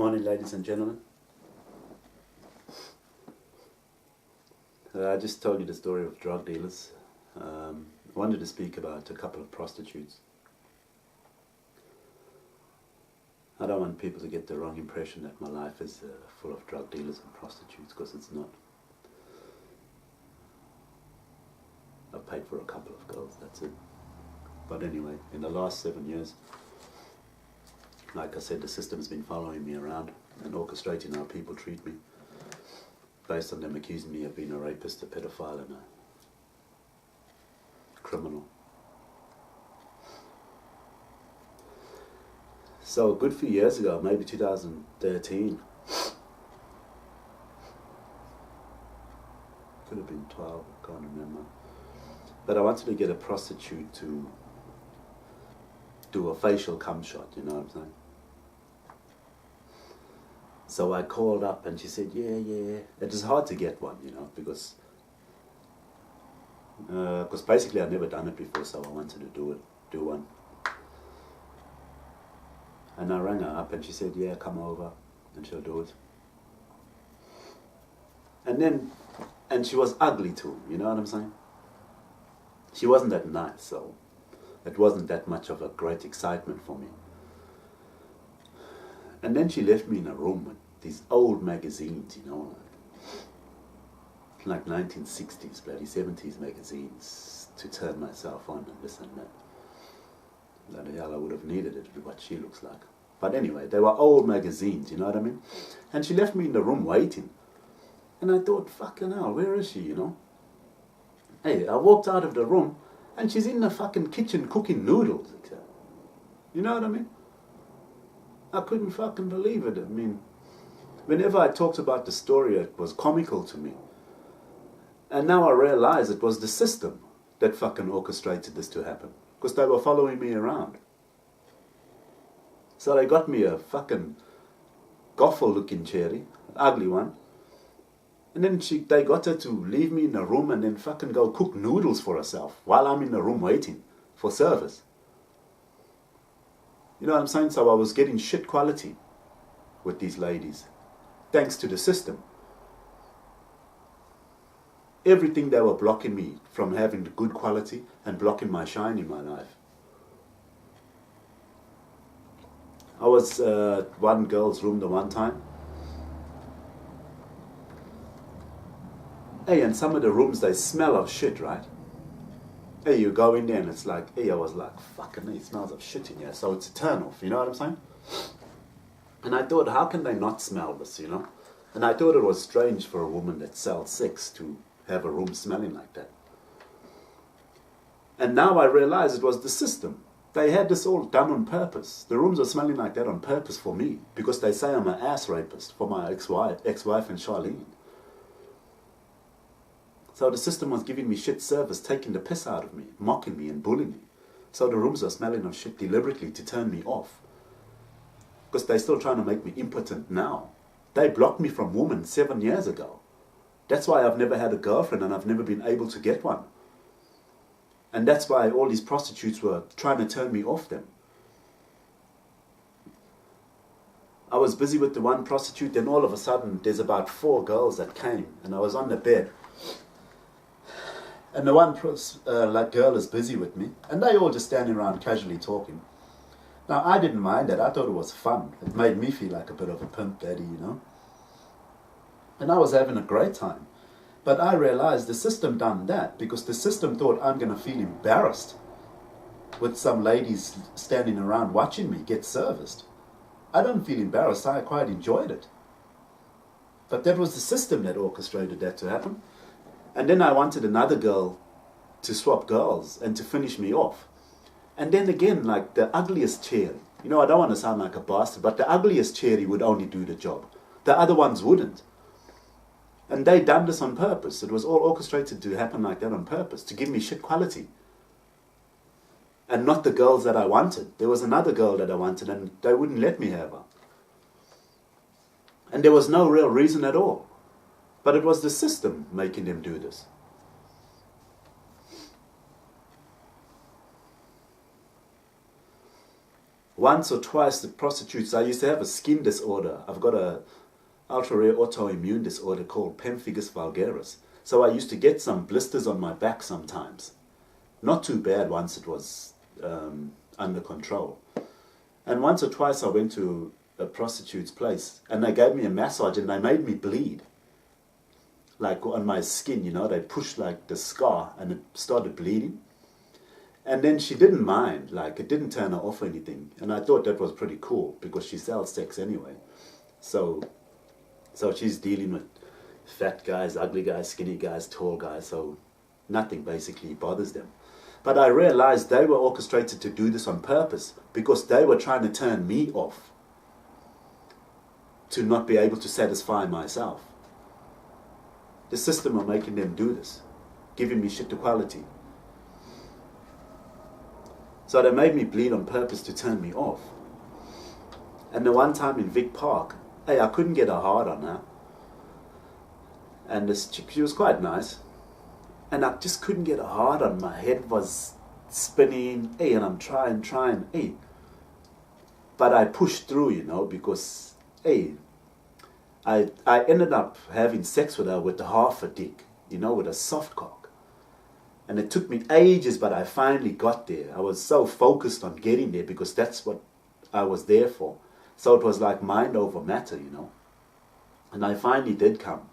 Morning, ladies and gentlemen. I just told you the story of drug dealers. I wanted to speak about a couple of prostitutes. I don't want people to get the wrong impression that my life is full of drug dealers and prostitutes, because it's not. I've paid for a couple of girls, that's it. But anyway, in the last 7 years, like I said, the system's been following me around and orchestrating how people treat me, based on them accusing me of being a rapist, a pedophile, and a criminal. So a good few years ago, maybe 2013, could have been 12, I can't remember, but I wanted to get a prostitute to do a facial cum shot, you know what I'm saying? So I called up and she said, yeah. It is hard to get one, you know, because basically I'd never done it before, so I wanted to do one. And I rang her up and she said, yeah, come over and she'll do it. And she was ugly too, you know what I'm saying? She wasn't that nice, so it wasn't that much of a great excitement for me. And then she left me in a room with these old magazines, you know, like 1960s, bloody 70s magazines, to turn myself on and this and that. Bloody hell, I would have needed it with what she looks like. But anyway, they were old magazines, you know what I mean? And she left me in the room waiting. And I thought, fucking hell, where is she, you know? Hey, I walked out of the room and she's in the fucking kitchen cooking noodles. You know what I mean? I couldn't fucking believe it. I mean, whenever I talked about the story, it was comical to me. And now I realize it was the system that fucking orchestrated this to happen, because they were following me around. So they got me a fucking goffle-looking cherry, ugly one. And then they got her to leave me in a room and then fucking go cook noodles for herself while I'm in the room waiting for service. You know what I'm saying? So I was getting shit quality with these ladies, thanks to the system. Everything they were blocking me from having the good quality and blocking my shine in my life. I was at one girl's room the one time. Hey, and some of the rooms, they smell of shit, right? Hey, you go in there and it's like, hey, I was like, fucking, it smells of shit in here. So it's a turn off, you know what I'm saying? And I thought, how can they not smell this, you know? And I thought it was strange for a woman that sells sex to have a room smelling like that. And now I realize it was the system. They had this all done on purpose. The rooms are smelling like that on purpose for me, because they say I'm an ass rapist for my ex-wife and Charlene. So the system was giving me shit service, taking the piss out of me, mocking me and bullying me. So the rooms are smelling of shit deliberately to turn me off. Because they're still trying to make me impotent now. They blocked me from women 7 years ago. That's why I've never had a girlfriend and I've never been able to get one. And that's why all these prostitutes were trying to turn me off them. I was busy with the one prostitute, then all of a sudden there's about 4 girls that came and I was on the bed. And the one girl is busy with me, and they all just standing around casually talking. Now, I didn't mind that. I thought it was fun. It made me feel like a bit of a pimp daddy, you know. And I was having a great time. But I realized the system done that because the system thought I'm going to feel embarrassed with some ladies standing around watching me get serviced. I don't feel embarrassed. I quite enjoyed it. But that was the system that orchestrated that to happen. And then I wanted another girl to swap girls and to finish me off. And then again, like the ugliest cherry. You know, I don't want to sound like a bastard, but the ugliest cherry would only do the job. The other ones wouldn't. And they done this on purpose. It was all orchestrated to happen like that on purpose, to give me shit quality. And not the girls that I wanted. There was another girl that I wanted and they wouldn't let me have her. And there was no real reason at all. But it was the system making them do this. once or twice the prostitutes, I used to have a skin disorder. I've got a ultra-rare autoimmune disorder called pemphigus vulgaris. So I used to get some blisters on my back sometimes. Not too bad once it was under control. And once or twice I went to a prostitute's place and they gave me a massage and they made me bleed. Like on my skin, you know, they pushed like the scar and it started bleeding. And then she didn't mind, like it didn't turn her off or anything. And I thought that was pretty cool because she sells sex anyway. So she's dealing with fat guys, ugly guys, skinny guys, tall guys, so nothing basically bothers them. But I realized they were orchestrated to do this on purpose because they were trying to turn me off to not be able to satisfy myself. The system are making them do this, giving me shit to quality. So they made me bleed on purpose to turn me off. And the one time in Vic Park, hey, I couldn't get a hard on her. And this chick, she was quite nice. And I just couldn't get a hard on. My head was spinning, hey, and I'm trying, hey. But I pushed through, you know, because, hey, I ended up having sex with her with half a dick, you know, with a soft cock. And it took me ages, but I finally got there. I was so focused on getting there because that's what I was there for. So it was like mind over matter, you know. And I finally did come.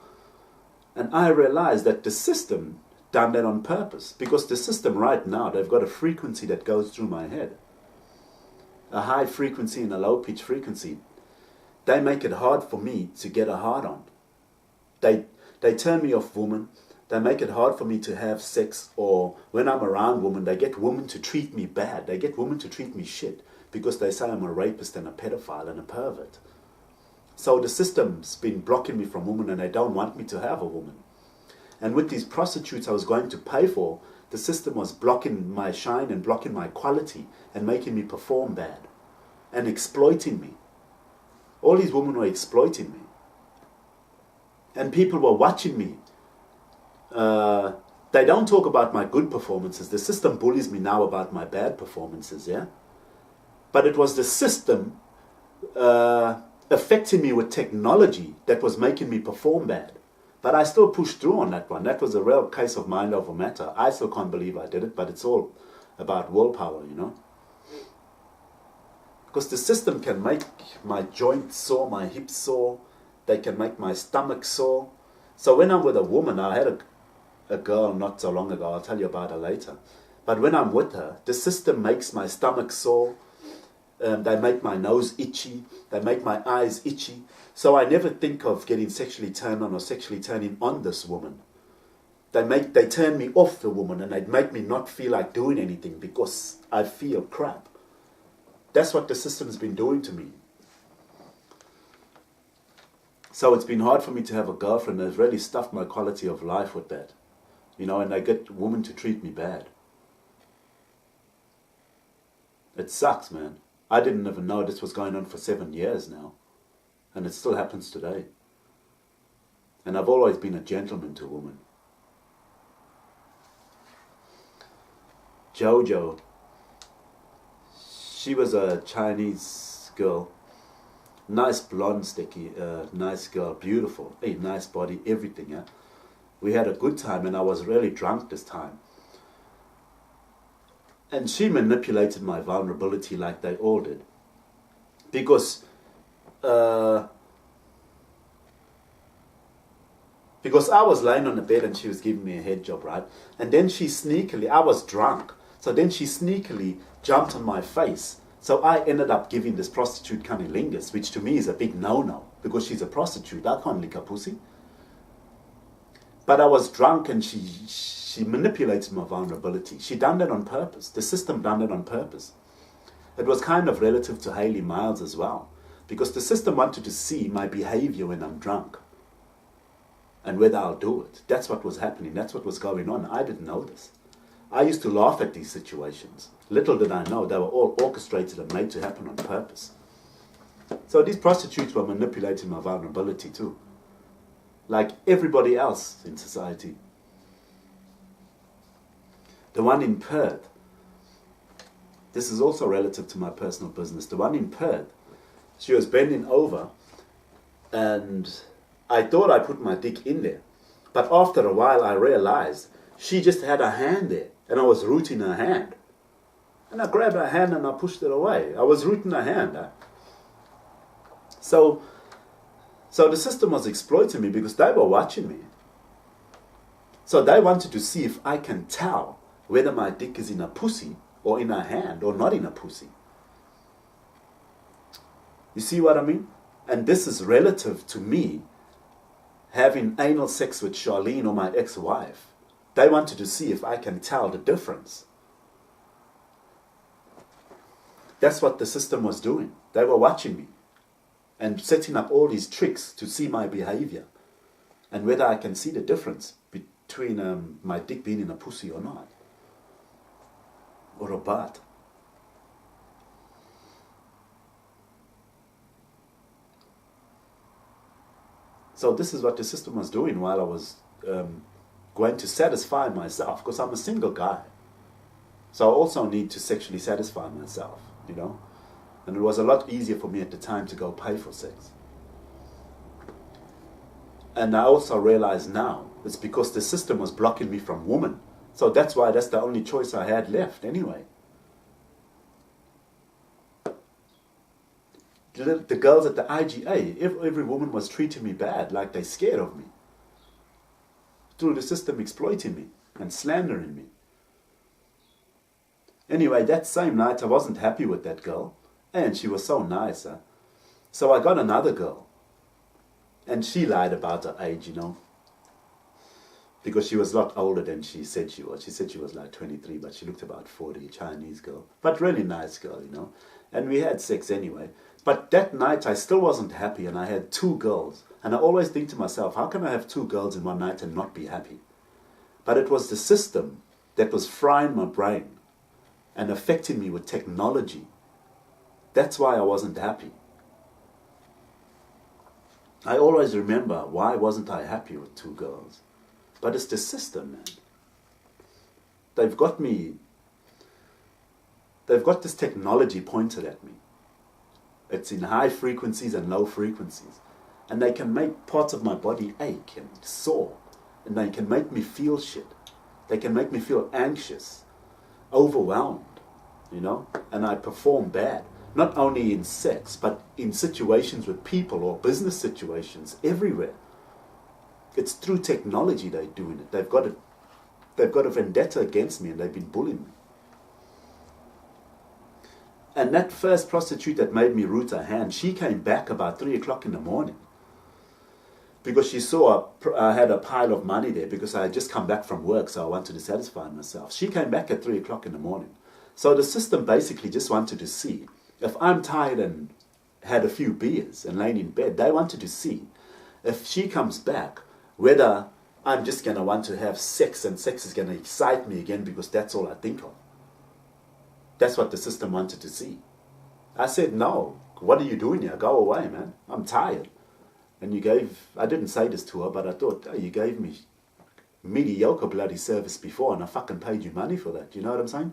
And I realized that the system done that on purpose. Because the system right now, they've got a frequency that goes through my head. A high frequency and a low pitch frequency. They make it hard for me to get a hard on. They turn me off women. They make it hard for me to have sex, or when I'm around women, they get women to treat me bad. They get women to treat me shit because they say I'm a rapist and a pedophile and a pervert. So the system's been blocking me from women and they don't want me to have a woman. And with these prostitutes I was going to pay for, the system was blocking my shine and blocking my quality and making me perform bad and exploiting me. All these women were exploiting me. And people were watching me. They don't talk about my good performances. The system bullies me now about my bad performances, yeah? But it was the system affecting me with technology that was making me perform bad. But I still pushed through on that one. That was a real case of mind over matter. I still can't believe I did it, but it's all about willpower, you know? Because the system can make my joints sore, my hips sore. They can make my stomach sore. So when I'm with a woman, I had a girl not so long ago, I'll tell you about her later. But when I'm with her, the system makes my stomach sore. They make my nose itchy. They make my eyes itchy. So I never think of getting sexually turned on or sexually turning on this woman. They turn me off the woman and they make me not feel like doing anything because I feel crap. That's what the system's been doing to me. So it's been hard for me to have a girlfriend. They've really stuffed my quality of life with that. You know, and they get women to treat me bad. It sucks, man. I didn't even know this was going on for 7 years now. And it still happens today. And I've always been a gentleman to women. JOJO. She was a Chinese girl. Nice blonde, sticky, nice girl, beautiful. Hey, nice body, everything, yeah. We had a good time and I was really drunk this time. And she manipulated my vulnerability like they all did. Because I was lying on the bed and she was giving me a head job, right? And then she sneakily, I was drunk, so then she sneakily jumped on my face. So I ended up giving this prostitute cunnilingus, which to me is a big no-no, because she's a prostitute. I can't lick her pussy. But I was drunk and she manipulated my vulnerability. She done that on purpose. The system done it on purpose. It was kind of relative to Haiyley Myles as well, because the system wanted to see my behavior when I'm drunk and whether I'll do it. That's what was happening. That's what was going on. I didn't know this. I used to laugh at these situations. Little did I know they were all orchestrated and made to happen on purpose. So these prostitutes were manipulating my vulnerability too, like everybody else in society. The one in Perth, this is also relative to my personal business. The one in Perth, she was bending over, and I thought I put my dick in there. But after a while, I realized she just had a hand there, and I was rooting her hand. And I grabbed her hand and I pushed it away. I was rooting her hand. Huh? So the system was exploiting me because they were watching me. So they wanted to see if I can tell whether my dick is in a pussy or in a hand or not in a pussy. You see what I mean? And this is relative to me having anal sex with Charlene or my ex-wife. They wanted to see if I can tell the difference. That's what the system was doing. They were watching me and setting up all these tricks to see my behavior and whether I can see the difference between my dick being in a pussy or not, or a butt. So this is what the system was doing while I was going to satisfy myself, because I'm a single guy. So I also need to sexually satisfy myself, you know. And it was a lot easier for me at the time to go pay for sex. And I also realize now it's because the system was blocking me from women. So that's why that's the only choice I had left anyway. The girls at the IGA, every woman was treating me bad, like they scared of me. Through the system exploiting me and slandering me. Anyway, that same night I wasn't happy with that girl. And she was so nice. Huh? So I got another girl. And she lied about her age, you know. Because she was a lot older than she said she was. She said she was like 23, but she looked about 40, a Chinese girl. But really nice girl, you know. And we had sex anyway. But that night I still wasn't happy, and I had two girls. And I always think to myself, how can I have two girls in one night and not be happy? But it was the system that was frying my brain and affecting me with technology. That's why I wasn't happy. I always remember, why wasn't I happy with two girls? But it's the system, man. They've got this technology pointed at me. It's in high frequencies and low frequencies. And they can make parts of my body ache and sore. And they can make me feel shit. They can make me feel anxious, overwhelmed, you know? And I perform bad. Not only in sex, but in situations with people or business situations, everywhere. It's through technology they're doing it. They've got a vendetta against me, and they've been bullying me. And that first prostitute that made me root her hand, she came back about 3 o'clock in the morning. Because she saw I had a pile of money there, because I had just come back from work, so I wanted to satisfy myself. She came back at 3 o'clock in the morning. So the system basically just wanted to see, if I'm tired and had a few beers and laying in bed, they wanted to see, if she comes back, whether I'm just going to want to have sex, and sex is going to excite me again because that's all I think of. That's what the system wanted to see. I said, no, what are you doing here? Go away, man. I'm tired. And I didn't say this to her, but I thought, oh, you gave me mediocre bloody service before, and I fucking paid you money for that. You know what I'm saying?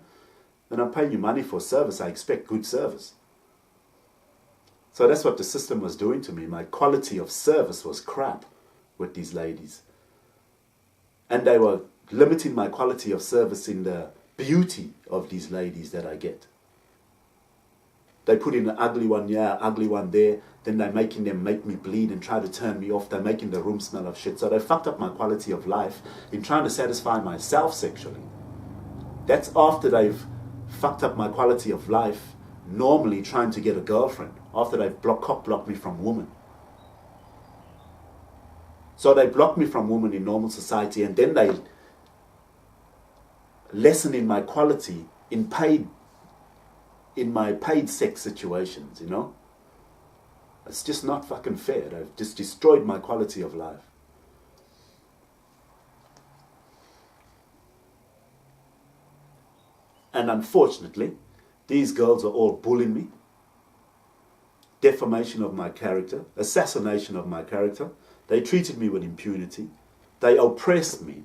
When I'm paying you money for service, I expect good service. So that's what the system was doing to me. My quality of service was crap with these ladies. And they were limiting my quality of service in the beauty of these ladies that I get. They put in an ugly one here, ugly one there, then they're making them make me bleed and try to turn me off. They're making the room smell of shit. So they fucked up my quality of life in trying to satisfy myself sexually. That's after they've fucked up my quality of life, normally trying to get a girlfriend, after they've cock-blocked me from women. So they block me from women in normal society, and then they lessen in my quality in my paid sex situations, you know? It's just not fucking fair. They've just destroyed my quality of life. And unfortunately, these girls are all bullying me. Defamation of my character, assassination of my character. They treated me with impunity. They oppressed me.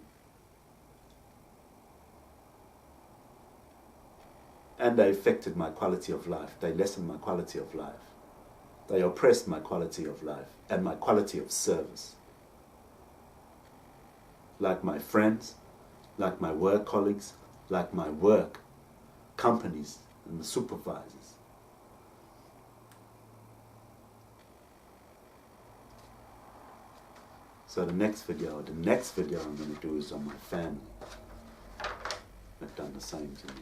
And they affected my quality of life. They lessened my quality of life. They oppressed my quality of life and my quality of service. Like my friends, like my work colleagues, like my work companies and the supervisors. So the next video I'm going to do is on my family. They've done the same to me.